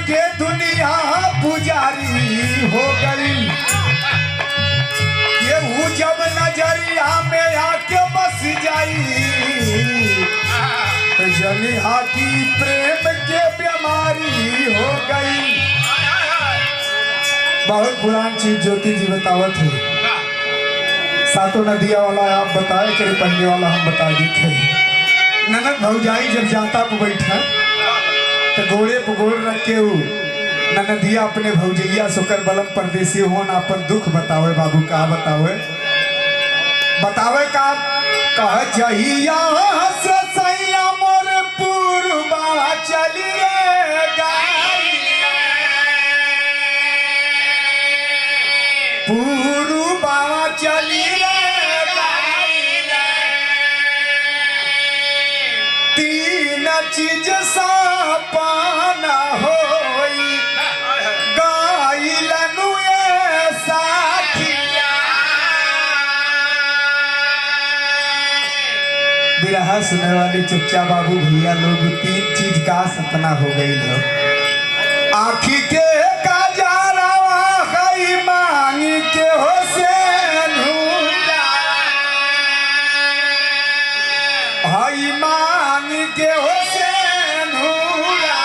के दुनिया पुजारी हो गई। केहू जब नजरिया में आके बस जाई तो जनिहा की प्रेम के बीमारी हो गई। बहुत पुरानी चीज ज्योति जी बतावत है। सातों नदिया वाला आप बताए करे, पहले वाला हम बता देते। ननद भौजाई जब जाता पे बैठा तो घोड़े पे घोड़ रख के ननदिया अपने भौजैया सुकर बलम परदेसी होन अपन दुख बतावे। बाबू का बतावे का कह जहिया से सैया मोर पूर्वा चली रे गाई, पूर्वा चली रे गाई। तीन चीज सपना होई गाइलनु ए साखिया। बिरहा सुनने वाले चच्चा बाबू भैया लोग, तीन चीज का सपना हो गई है। आखी के काजरावा हई मांगी के हो से नूरा, हई मांगी के हो से नूरा।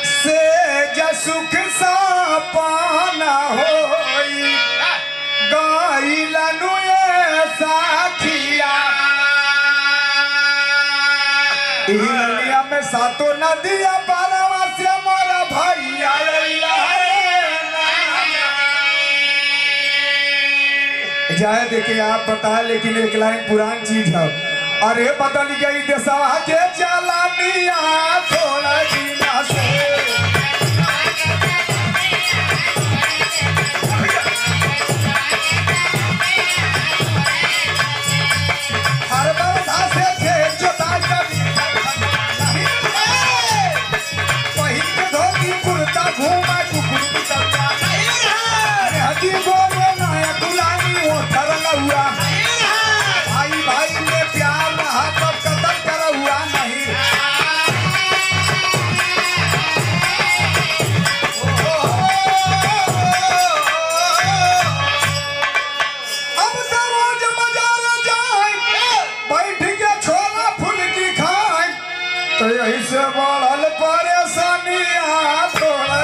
से जसुख सपना होई गाइलनु ए साखिया। इलिया में सातों नदिया पारवा से मोरा भैया जाए देखे आप बताए, लेकिन एक लाइन पुरानी चीज है। अरे बदल गई देशवा के चलानिया थोड़ा दिना से। हर बरसा से खेत जोताई करी, पहिन के धोती कुर्ता घूमा कुकुर पिटता। हदी गोरे नया गुलामी वो तरंगा हुआ। भाई भाई में प्यार रहा तो कदम कर हुआ नहीं। अब तो रोज बाजार जाए बैठ के छोला फुल्की खाए, तो यही से बढ़ल परेशानी थोड़ा